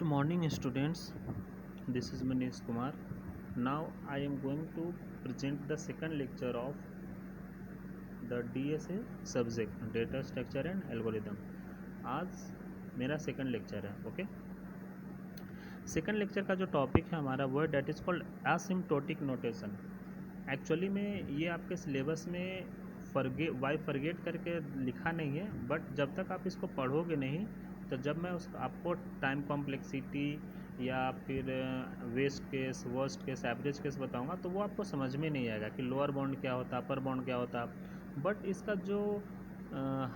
Good morning, students. This is Manish Kumar. Now I am going to present the second lecture of the DSA subject Data Structure and Algorithm. आज मेरा second lecture है. Okay, second lecture का जो topic है हमारा वो है that is called asymptotic notation. Actually में ये आपके सिलेबस में फॉरगेट करके लिखा नहीं है, बट जब तक आप इसको पढ़ोगे नहीं तो जब मैं आपको टाइम कॉम्प्लेक्सिटी या फिर best case, worst case, average case बताऊंगा तो वो आपको समझ में नहीं आएगा कि लोअर बाउंड क्या होता, अपर बाउंड क्या होता. बट इसका जो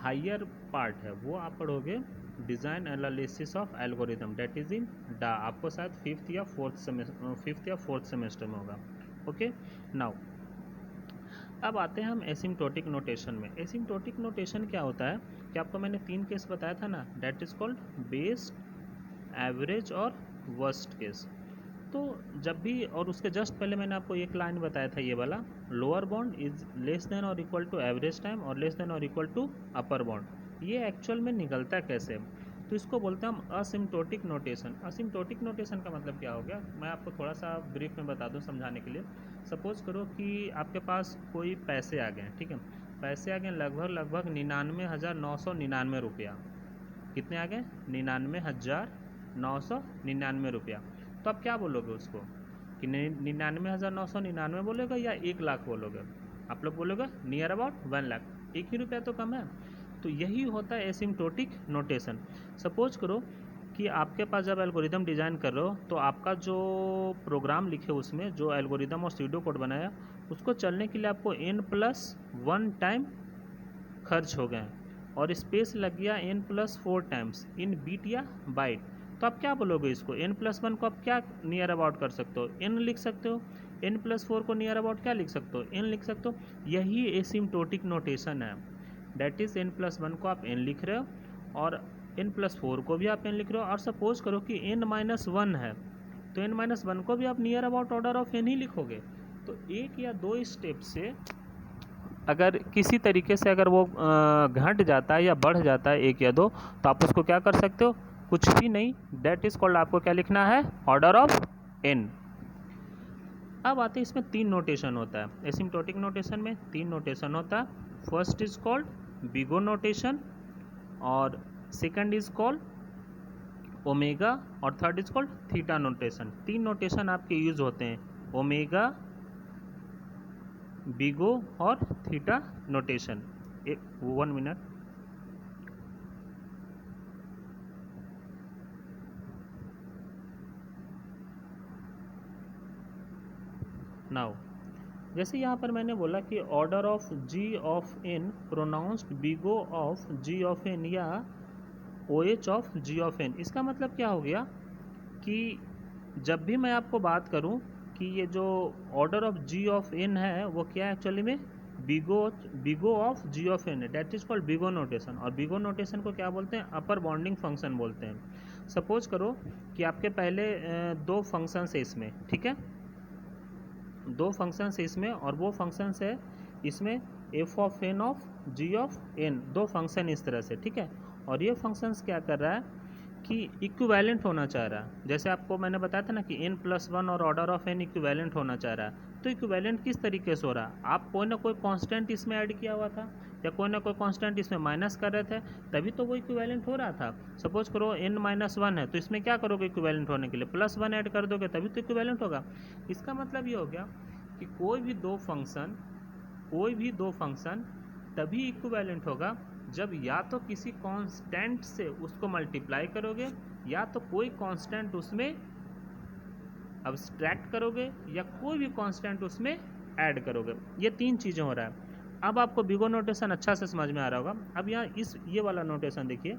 हायर पार्ट है वो आप पढ़ोगे design analysis of algorithm, that is in डा. आपको शायद फिफ्थ या फोर्थ सेमेस्टर में होगा. ओके, नाउ अब आते हैं हम एसिम्प्टोटिक नोटेशन में. एसिम्प्टोटिक नोटेशन क्या होता है कि आपको मैंने 3 केस बताया था ना, that is called best, average और वर्स्ट केस. तो जब भी, और उसके जस्ट पहले मैंने आपको एक लाइन बताया था ये वाला, lower bound is less than और इक्वल टू एवरेज टाइम और लेस देन और इक्वल टू अपर बाउंड. ये एक्चुअल में निकलता कैसे, तो इसको बोलते हैं हम असिम्प्टोटिक नोटेशन. असिम्प्टोटिक नोटेशन का मतलब क्या हो गया, मैं आपको थोड़ा सा ब्रीफ में बता दूं समझाने के लिए. सपोज करो कि आपके पास कोई पैसे आ गए, ठीक है, पैसे आ गए लगभग 99,999 रुपया. कितने आ गए? 99,999 रुपया. तो आप क्या बोलोगे उसको कि 99,999 बोलोगे या 1,00,000 बोलोगे? आप लोग बोलोगे नियर अबाउट 1,00,000. 1 ही रुपया तो कम है. तो यही होता है एसिम्प्टोटिक नोटेशन. सपोज करो कि आपके पास जब एल्गोरिदम डिज़ाइन कर रहे हो तो आपका जो प्रोग्राम लिखे उसमें जो एल्गोरिदम और सीडो कोड बनाया उसको चलने के लिए आपको n+1 टाइम खर्च हो गए और स्पेस लग गया n+4 टाइम्स इन बीट या बाइट. तो आप क्या बोलोगे इसको, n+1 को आप क्या नियर अबाउट कर सकते हो? n लिख सकते हो. n+4 को नियर अबाउट क्या लिख सकते हो? n लिख सकते हो. यही एसिम्प्टोटिक नोटेशन है. डेट इज़ n+1 को आप n लिख रहे हो और n+4 को भी आप n लिख रहे हो. और सपोज करो कि n-1 है तो n-1 को भी आप near about order of n ही लिखोगे. तो एक या दो स्टेप से अगर किसी तरीके से अगर वो घट जाता है या बढ़ जाता है 1 या 2 तो आप उसको क्या कर सकते हो? कुछ भी नहीं. डेट इज़ कॉल्ड, आपको क्या लिखना है? Order of n. अब आते हैं इसमें 3 नोटेशन होता है. एसिम्प्टोटिक नोटेशन में 3 नोटेशन होता है. First is called big O notation और सेकंड इज कॉल्ड ओमेगा और third is called theta notation. 3 notation आपके यूज होते हैं, ओमेगा, बिगो और थीटा नोटेशन. 1 मिनट. नाउ जैसे यहाँ पर मैंने बोला कि order of G of N pronounced big O of G of N या O H of G of N. इसका मतलब क्या हो गया कि जब भी मैं आपको बात करूँ कि ये जो order of G of N है वो क्या है एक्चुअली में big O of G of N है. That is called big O notation. और बिगो नोटेशन को क्या बोलते हैं? अपर बाउंडिंग फंक्शन बोलते हैं. सपोज करो कि आपके पहले 2 फंक्शंस है इसमें, ठीक है, 2 फंक्शंस है इसमें और वो फंक्शंस है इसमें F of N of G of N. 2 function इस तरह से, ठीक है. और ये फंक्शंस क्या कर रहा है कि इक्विवेलेंट होना चाह रहा है. जैसे आपको मैंने बताया था ना कि n+1 और ऑर्डर ऑफ n इक्विवेलेंट होना चाह रहा है. तो इक्विवेलेंट किस तरीके से हो रहा है? आप कोई ना कोई कांस्टेंट इसमें ऐड किया हुआ था या कोई ना कोई कांस्टेंट इसमें माइनस कर रहे थे, तभी तो वो इक्विवेलेंट हो रहा था. सपोज करो n-1 है तो इसमें क्या करोगे इक्विवेलेंट होने के लिए? +1 ऐड कर दोगे तभी तो इक्विवेलेंट होगा. इसका मतलब ये हो गया कि कोई भी दो फंक्शन तभी इक्विवेलेंट होगा जब या तो किसी कांस्टेंट से उसको मल्टीप्लाई करोगे या तो कोई कांस्टेंट उसमें अब्स्ट्रैक्ट करोगे या कोई भी कांस्टेंट उसमें ऐड करोगे. ये 3 चीज़ें हो रहा है. अब आपको बिगो नोटेशन अच्छा से समझ में आ रहा होगा. अब यहाँ ये वाला नोटेशन देखिए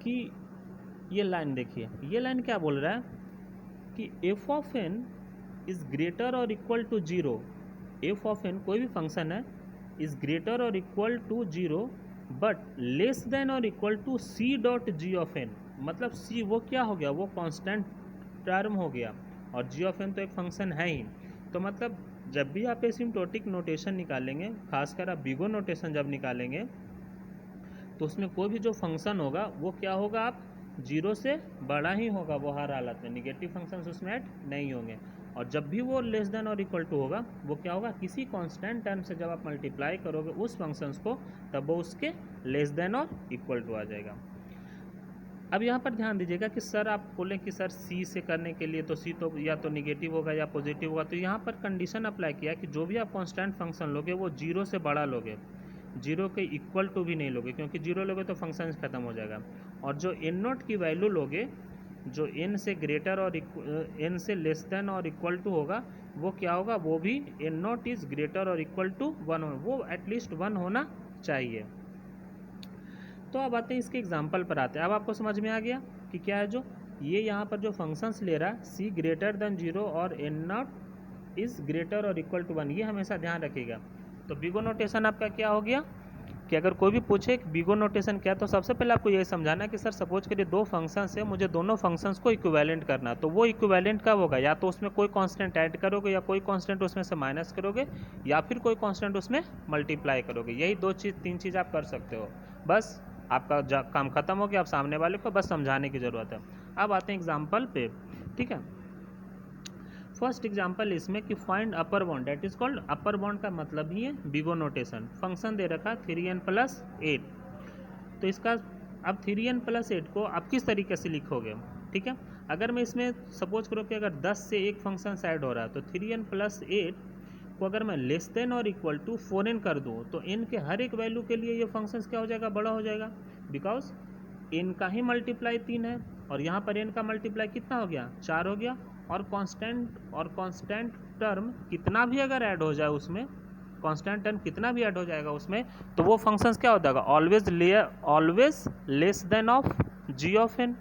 कि ये लाइन देखिए, ये लाइन क्या बोल रहा है कि F of N is greater or equal to 0. F of N कोई भी फंक्शन है is greater or equal to 0 but less than और equal to C dot G of N. मतलब सी वो क्या हो गया? वो कांस्टेंट टर्म हो गया और जी ऑफ एन तो एक फंक्शन है ही. तो मतलब जब भी आप एसिम्प्टोटिक नोटेशन निकालेंगे, खासकर आप बिगो नोटेशन जब निकालेंगे तो उसमें कोई भी जो फंक्शन होगा वो क्या होगा? आप जीरो से बड़ा ही होगा वो हर हालत में, निगेटिव फंक्शंस उसमें ऐड नहीं होंगे। और जब भी वो लेस देन और इक्वल टू होगा वो क्या होगा, किसी कांस्टेंट टर्म से जब आप मल्टीप्लाई करोगे उस फंक्शंस को तब वो उसके लेस देन और इक्वल टू आ जाएगा। अब यहाँ पर ध्यान दीजिएगा कि सर आप बोलें कि सर सी से करने के लिए तो सी तो या तो निगेटिव होगा या पॉजिटिव होगा, तो यहाँ पर कंडीशन अप्लाई किया कि जो भी आप कांस्टेंट फंक्शन लोगे वो जीरो से बड़ा लोगे, जीरो के इक्वल टू भी नहीं लोगे, क्योंकि जीरो लोगे तो फंक्शन खत्म हो जाएगा। और जो एन नोट की वैल्यू लोगे जो एन से ग्रेटर और एन से लेस देन और इक्वल टू होगा वो क्या होगा, वो भी n naught is greater or equal to 1, वो एटलीस्ट 1 होना चाहिए। तो अब आते हैं इसके एग्जाम्पल पर आते हैं। अब आपको समझ में आ गया कि क्या है, जो ये यहाँ पर जो फंक्शंस ले रहा है सी ग्रेटर देन 0 और N not is greater or equal to 1, ये हमेशा ध्यान रखिएगा। तो बिगो नोटेशन आपका क्या हो गया कि अगर कोई भी पूछे कि बिगो नोटेशन क्या, तो सबसे पहले आपको यही समझाना है कि सर सपोज करिए दो फंक्शंस है, मुझे दोनों फंक्शंस को इक्विवेलेंट करना, तो वो इक्विवेलेंट कब होगा, या तो उसमें कोई कांस्टेंट ऐड करोगे या कोई कांस्टेंट उसमें से माइनस करोगे या फिर कोई कांस्टेंट उसमें मल्टीप्लाई करोगे। यही तीन चीज़ आप कर सकते हो, बस आपका काम खत्म हो गया। अब सामने वाले को बस समझाने की ज़रूरत है। अब आते हैं एग्जाम्पल पे, ठीक है। फर्स्ट एग्जाम्पल इसमें कि find upper bound, that is called upper bound का मतलब ही है बिगो नोटेशन। फंक्शन दे रखा 3n + 8, तो इसका अब 3n + 8 को आप किस तरीके से लिखोगे, ठीक है। अगर मैं इसमें सपोज करो कि अगर 10 से एक फंक्शन ऐड हो रहा है तो 3n + 8 को अगर मैं लेस देन और इक्वल टू 4n कर दूँ तो n के हर एक वैल्यू के लिए ये फंक्शंस क्या हो जाएगा, बड़ा हो जाएगा, बिकॉज n का ही मल्टीप्लाई 3 है और यहाँ पर n का मल्टीप्लाई कितना हो गया, 4 हो गया। और कांस्टेंट टर्म कितना भी अगर ऐड हो जाए उसमें, कांस्टेंट टर्म कितना भी ऐड हो जाएगा उसमें, तो वो फंक्शंस क्या हो जाएगा, always less than of g of n,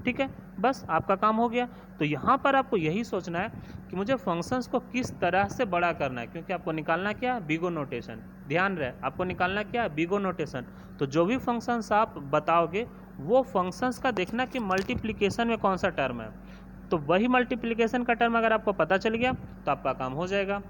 ठीक है। बस आपका काम हो गया। तो यहाँ पर आपको यही सोचना है कि मुझे फंक्शंस को किस तरह से बड़ा करना है, क्योंकि आपको निकालना क्या है, बिगो नोटेशन। ध्यान रहे, आपको निकालना क्या है, बिगो नोटेशन। तो जो भी फंक्शंस आप बताओगे वो फंक्शंस का देखना कि मल्टीप्लिकेशन में कौन सा टर्म है, तो वही मल्टीप्लिकेशन का टर्म अगर आपको पता चल गया तो आपका काम हो जाएगा।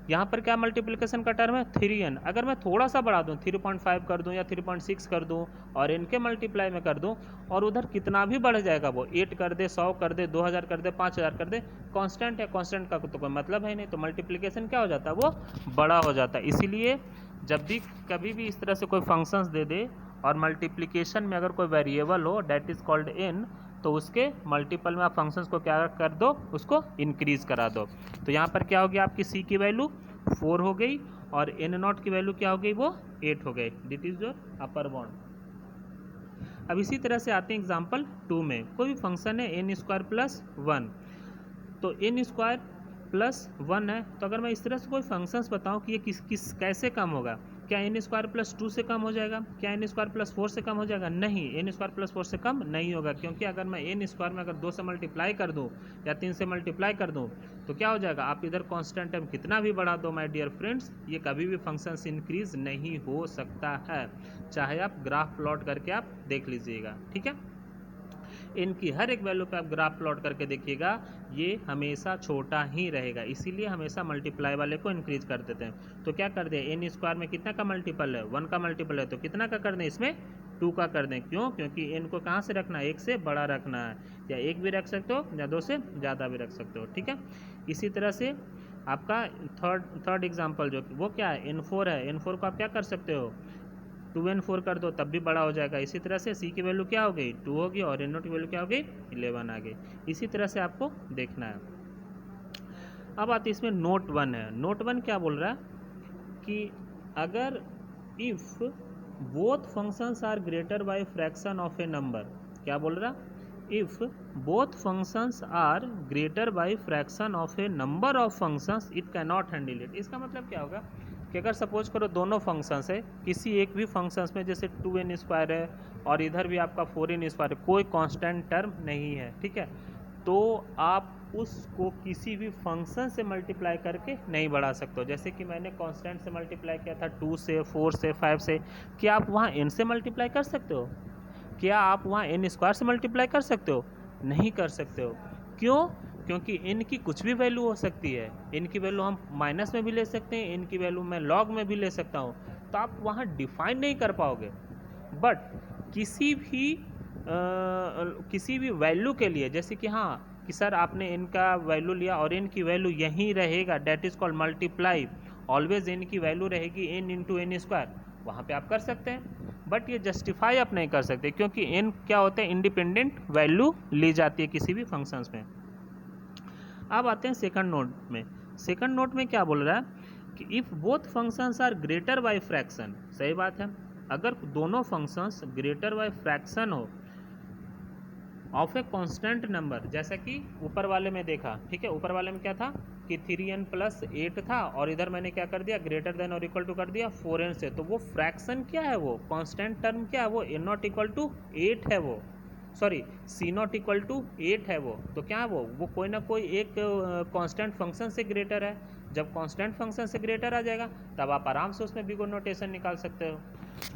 यहाँ पर क्या मल्टीप्लिकेशन का टर्म है, 3n। अगर मैं थोड़ा सा बढ़ा दूँ, 3.5 कर दूँ या 3.6 कर दूँ और इनके मल्टीप्लाई में कर दूँ, और उधर कितना भी बढ़ जाएगा, वो 8 कर दे, 100 कर दे, 2000 कर दे, 5000 कर दे, कांस्टेंट है, कांस्टेंट का तो कोई मतलब है नहीं, तो मल्टीप्लिकेशन क्या हो जाता है, वो बड़ा हो जाता है। इसीलिए जब भी कभी भी इस तरह से कोई फंक्शंस दे दे और मल्टीप्लिकेशन में अगर कोई वेरिएबल हो डेट इज़ कॉल्ड n, तो उसके मल्टीपल में आप फंक्शंस को क्या कर दो, उसको इंक्रीज करा दो। तो यहाँ पर क्या हो गया, आपकी c की वैल्यू 4 हो गई और n नॉट की वैल्यू क्या हो गई, वो 8 हो गई। This is your upper bound. अब इसी तरह से आते हैं एग्जाम्पल 2 में। कोई भी फंक्शन है n² + 1, तो n² + 1 है, तो अगर मैं इस तरह से कोई फंक्शंस बताऊं कि ये कैसे कम होगा, क्या n² + 2 से कम हो जाएगा, क्या n² + 4 से कम हो जाएगा, नहीं, n² + 4 से कम नहीं होगा, क्योंकि अगर मैं n² में अगर 2 से मल्टीप्लाई कर दूं या 3 से मल्टीप्लाई कर दूं तो क्या हो जाएगा, आप इधर कांस्टेंट टर्म कितना भी बढ़ा दो माय डियर फ्रेंड्स, ये कभी भी फंक्शंस इंक्रीज नहीं हो सकता है, चाहे आप ग्राफ प्लॉट करके आप देख लीजिएगा, ठीक है। इनकी हर एक वैल्यू पे आप ग्राफ प्लॉट करके देखिएगा, ये हमेशा छोटा ही रहेगा, इसीलिए हमेशा मल्टीप्लाई वाले को इंक्रीज कर देते हैं। तो क्या कर दें, n² में कितना का मल्टीपल है, 1 का मल्टीपल है, तो कितना का कर दें, इसमें 2 का कर दें। क्यों, क्योंकि n को कहाँ से रखना है, 1 से बड़ा रखना है, या 1 भी रख सकते हो या 2 से ज़्यादा भी रख सकते हो, ठीक है। इसी तरह से आपका थर्ड एग्जाम्पल जो वो क्या है, n4 है, n4 को आप क्या कर सकते हो, 2n4 कर दो तब भी बड़ा हो जाएगा। इसी तरह से c की वैल्यू क्या हो गई, 2 होगी, और n नोट की वैल्यू क्या हो गई, 11 आ गई। इसी तरह से आपको देखना है। अब आते इसमें नोट 1 है। नोट 1 क्या बोल रहा है कि अगर if both functions are greater by fraction of a number, क्या बोल रहा, if both functions are greater by fraction of a number of functions it can not handle it. इसका मतलब क्या होगा कि अगर सपोज करो दोनों फंक्शंस है, किसी एक भी फंक्शंस में जैसे 2n² है और इधर भी आपका 4n² है, कोई कांस्टेंट टर्म नहीं है, ठीक है, तो आप उसको किसी भी फंक्शन से मल्टीप्लाई करके नहीं बढ़ा सकते हो। जैसे कि मैंने कांस्टेंट से मल्टीप्लाई किया था 2 से, 4 से, 5 से, क्या आप वहाँ n से मल्टीप्लाई कर सकते हो, क्या आप वहाँ n² से मल्टीप्लाई कर सकते हो, नहीं कर सकते हो। क्यों, क्योंकि n की कुछ भी वैल्यू हो सकती है, n की वैल्यू हम माइनस में भी ले सकते हैं, n की वैल्यू मैं लॉग में भी ले सकता हूँ, तो आप वहाँ डिफाइन नहीं कर पाओगे। बट किसी भी किसी भी वैल्यू के लिए, जैसे कि हाँ कि सर आपने n का वैल्यू लिया और n की वैल्यू यहीं रहेगा, that is called multiply, always n की वैल्यू रहेगी n इंटू एन स्क्वायर, वहाँ पे आप कर सकते हैं। बट ये जस्टिफाई आप नहीं कर सकते क्योंकि n क्या होता है, इंडिपेंडेंट वैल्यू ली जाती है किसी भी फंक्शंस में। अब आते हैं सेकंड नोट में। सेकंड नोट में क्या बोल रहा है कि if both functions are greater by fraction, सही बात है, अगर दोनों फंक्शंस ग्रेटर बाय फ्रैक्शन हो ऑफ ए कांस्टेंट नंबर, जैसा कि ऊपर वाले में देखा, ठीक है, ऊपर वाले में क्या था कि 3n प्लस 8 था और इधर मैंने क्या कर दिया, ग्रेटर देन और इक्वल टू कर दिया 4n से, तो वो फ्रैक्शन क्या है, वो कांस्टेंट टर्म क्या है, वो n नॉट इक्वल टू 8 है, वो sorry C not equal to 8 है, वो तो क्या है, वो कोई ना कोई एक कांस्टेंट फंक्शन से ग्रेटर है। जब कांस्टेंट फंक्शन से ग्रेटर आ जाएगा तब आप आराम से उसमें बिगो नोटेशन निकाल सकते हो।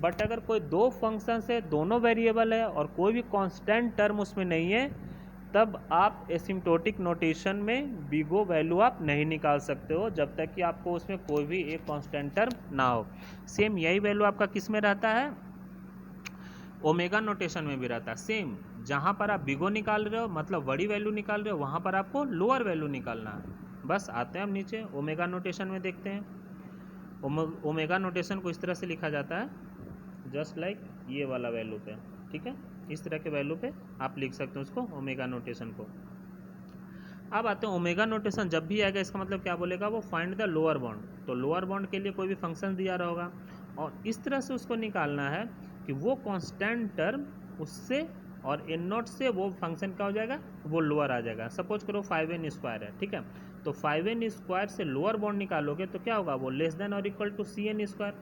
बट अगर कोई दो फंक्शन है, दोनों वेरिएबल है और कोई भी कांस्टेंट टर्म उसमें नहीं है, तब आप एसिम्प्टोटिक नोटेशन में बिगो वैल्यू आप नहीं निकाल सकते हो जब तक कि आपको उसमें कोई भी एक कांस्टेंट टर्म ना हो। सेम यही वैल्यू आपका किस में रहता है, ओमेगा नोटेशन में भी रहता है सेम। जहाँ पर आप बिगो निकाल रहे हो मतलब बड़ी वैल्यू निकाल रहे हो, वहाँ पर आपको लोअर वैल्यू निकालना है। बस आते हैं हम नीचे ओमेगा नोटेशन में देखते हैं। ओमेगा नोटेशन को इस तरह से लिखा जाता है, जस्ट लाइक ये वाला वैल्यू पे, ठीक है, इस तरह के वैल्यू पे आप लिख सकते हो उसको, ओमेगा नोटेशन को। अब आते हैं ओमेगा नोटेशन जब भी आएगा इसका मतलब क्या बोलेगा, वो फाइंड द लोअर बाउंड, तो लोअर बाउंड के लिए कोई भी फंक्शन दिया रहा होगा और इस तरह से उसको निकालना है कि वो कांस्टेंट टर्म उससे और एन नॉट से वो फंक्शन क्या हो जाएगा, वो लोअर आ जाएगा। सपोज करो 5n स्क्वायर है, ठीक है, तो 5n स्क्वायर से लोअर बाउंड निकालोगे तो क्या होगा, वो लेस देन और इक्वल टू cn स्क्वायर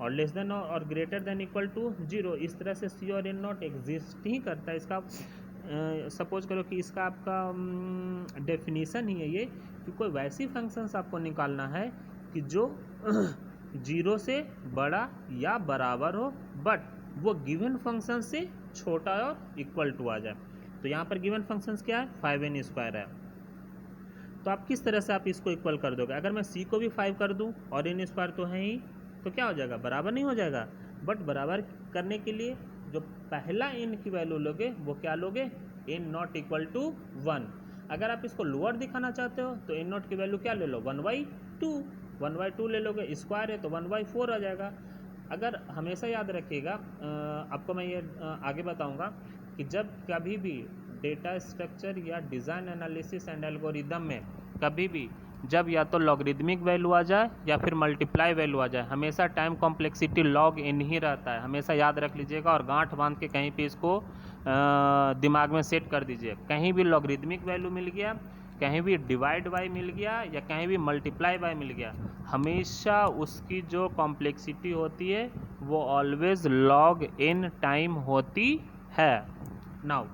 और लेस देन और ग्रेटर देन इक्वल टू 0। इस तरह से सी और एन नॉट एग्जिस्ट ही करता है। इसका सपोज करो कि इसका आपका डेफिनीशन ही है ये कि कोई वैसी फंक्शंस आपको निकालना है कि जो 0 से बड़ा या बराबर हो बट वो गिवन फंक्शन से छोटा और इक्वल टू आ जाए। तो यहाँ पर गिवन फंक्शंस क्या है, 5n स्क्वायर है, तो आप किस तरह से आप इसको इक्वल कर दोगे, अगर मैं c को भी 5 कर दूं और n स्क्वायर तो है ही, तो क्या हो जाएगा, बराबर नहीं हो जाएगा। बट बराबर करने के लिए जो पहला n की वैल्यू लोगे वो क्या लोगे, n नॉट इक्वल टू 1। अगर आप इसको लोअर दिखाना चाहते हो तो n नॉट की वैल्यू क्या ले लो, 1/2, 1/2 ले लोगे, स्क्वायर है तो 1/4 आ जाएगा। अगर हमेशा याद रखिएगा, आपको मैं ये आगे बताऊंगा कि जब कभी भी डेटा स्ट्रक्चर या डिज़ाइन एनालिसिस एंड एल्गोरिदम में कभी भी जब या तो लॉगरिदमिक वैल्यू आ जाए या फिर मल्टीप्लाई वैल्यू आ जाए, हमेशा टाइम कॉम्प्लेक्सिटी लॉग इन ही रहता है, हमेशा याद रख लीजिएगा और गांठ बांध के कहीं पे इसको दिमाग में सेट कर दीजिए। कहीं भी लॉगरिदमिक वैल्यू मिल गया, कहीं भी डिवाइड बाय मिल गया या कहीं भी मल्टीप्लाई बाय मिल गया, हमेशा उसकी जो कॉम्प्लेक्सिटी होती है वो ऑलवेज लॉग इन टाइम होती है। नाउ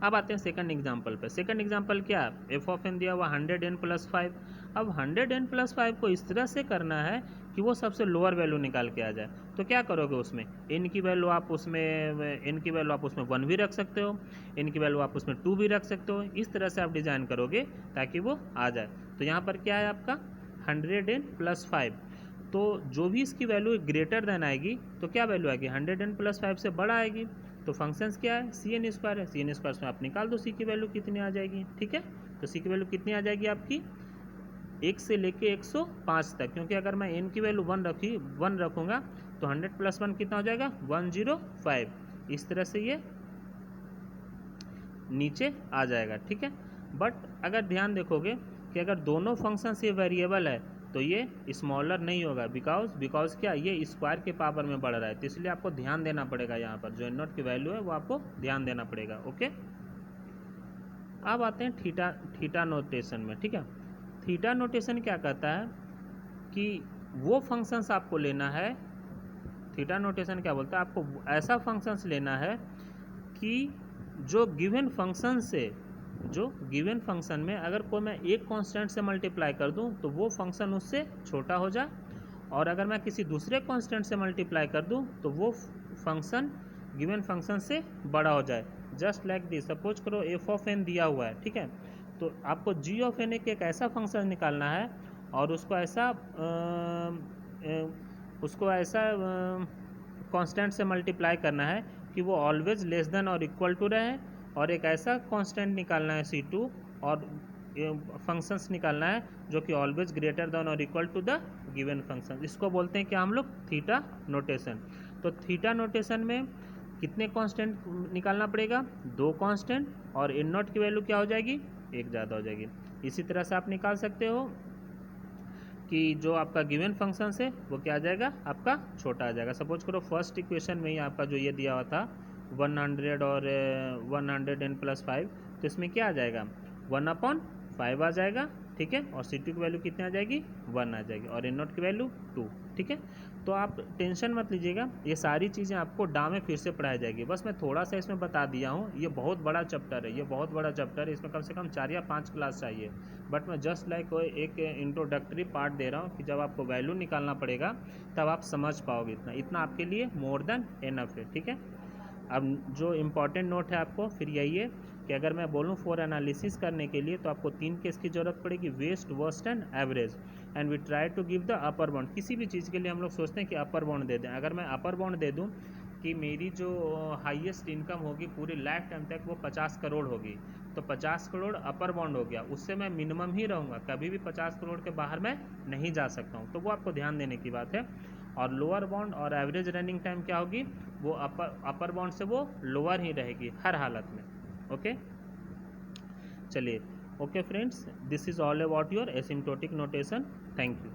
अब आते हैं सेकंड एग्जांपल पे। सेकंड एग्जांपल क्या है, एफ ऑफ एन दिया हुआ 100n प्लस 5। अब 100n प्लस 5 को इस तरह से करना है कि वो सबसे लोअर वैल्यू निकाल के आ जाए। तो क्या करोगे, उसमें n की वैल्यू आप उसमें 1 भी रख सकते हो, n की वैल्यू आप उसमें 2 भी रख सकते हो। इस तरह से आप डिज़ाइन करोगे ताकि वो आ जाए। तो यहाँ पर क्या है आपका 100n प्लस 5, तो जो भी इसकी वैल्यू ग्रेटर देन आएगी तो क्या वैल्यू आएगी, 100n प्लस 5 से बड़ा आएगी। तो फंक्शंस क्या है, सी एन स्क्वायर है, सी एन स्क्वायर में आप निकाल दो सी की वैल्यू कितनी आ जाएगी, ठीक है। तो सी की वैल्यू कितनी आ जाएगी आपकी 1 से लेके 105 तक, क्योंकि अगर मैं n की वैल्यू 1 रखूँगा तो 100 प्लस 1 कितना हो जाएगा 105। इस तरह से ये नीचे आ जाएगा, ठीक है। बट अगर ध्यान देखोगे कि अगर दोनों फंक्शंस ये वेरिएबल है तो ये स्मॉलर नहीं होगा, बिकॉज क्या, ये स्क्वायर के पावर में बढ़ रहा है, तो इसलिए आपको ध्यान देना पड़ेगा, यहाँ पर जो एन नॉट की वैल्यू है वो आपको ध्यान देना पड़ेगा, ओके। अब आते हैं थीटा नोटेशन में, ठीक है। थीटा नोटेशन क्या कहता है कि वो फंक्शंस आपको लेना है, थीटा नोटेशन क्या बोलता है, आपको ऐसा फंक्शंस लेना है कि जो गिवन फंक्शन में अगर कोई मैं एक कांस्टेंट से मल्टीप्लाई कर दूं तो वो फंक्शन उससे छोटा हो जाए, और अगर मैं किसी दूसरे कांस्टेंट से मल्टीप्लाई कर दूं तो वो फंक्शन गिवन फंक्शन से बड़ा हो जाए। जस्ट लाइक दिस, सपोज करो एफ ऑफ एन दिया हुआ है, ठीक है, तो आपको जी ऑफ एन एक ऐसा फंक्शन निकालना है और उसको ऐसा कांस्टेंट से मल्टीप्लाई करना है कि वो ऑलवेज लेस देन और इक्वल टू रहे, और एक ऐसा कांस्टेंट निकालना है C2 और फंक्शंस निकालना है जो कि ऑलवेज ग्रेटर देन और equal to the given function. इसको बोलते हैं क्या हम लोग, थीटा नोटेशन। तो थीटा नोटेशन में कितने कांस्टेंट निकालना पड़ेगा, 2 कांस्टेंट, और इन नॉट की वैल्यू क्या हो जाएगी, 1 ज़्यादा हो जाएगी। इसी तरह से आप निकाल सकते हो कि जो आपका गिवन फंक्शन है वो क्या आ जाएगा, आपका छोटा आ जाएगा। सपोज करो फर्स्ट इक्वेशन में ही आपका जो ये दिया हुआ था 100 और 100 प्लस 5, तो इसमें क्या आ जाएगा, 1/5 आ जाएगा, ठीक है। और C2 की वैल्यू कितनी आ जाएगी, 1 आ जाएगी, और इन नॉट की वैल्यू 2, ठीक है। तो आप टेंशन मत लीजिएगा, ये सारी चीज़ें आपको डा में फिर से पढ़ाई जाएगी। बस मैं थोड़ा सा इसमें बता दिया हूँ, ये बहुत बड़ा चैप्टर है, ये बहुत बड़ा चैप्टर है, इसमें कम से कम 4 या 5 क्लास चाहिए। बट मैं जस्ट लाइक एक इंट्रोडक्टरी पार्ट दे रहा हूँ कि जब आपको वैल्यू निकालना पड़ेगा तब आप समझ पाओगे। इतना इतना आपके लिए मोर देन एनफ है, ठीक है। अब जो इम्पॉर्टेंट नोट है आपको फिर यही है कि अगर मैं बोलूँ फॉर एनालिसिस करने के लिए तो आपको 3 केस की ज़रूरत पड़ेगी, best, worst and average, and we try to give the upper bound. किसी भी चीज़ के लिए हम लोग सोचते हैं कि अपर बाउंड दे दें। अगर मैं अपर बाउंड दे दूँ कि मेरी जो हाईएस्ट इनकम होगी पूरी लाइफ टाइम तक वो 50 करोड़ होगी, तो 50 करोड़ अपर बाउंड हो गया, उससे मैं मिनिमम ही रहूँगा, कभी भी 50 करोड़ के बाहर मैं नहीं जा सकता हूँ, तो वो आपको ध्यान देने की बात है। और लोअर बाउंड और एवरेज रनिंग टाइम क्या होगी, वो अपर बाउंड से वो लोअर ही रहेगी हर हालत में, ओके। चलिए, okay friends, this is all about your asymptotic notation. Thank you.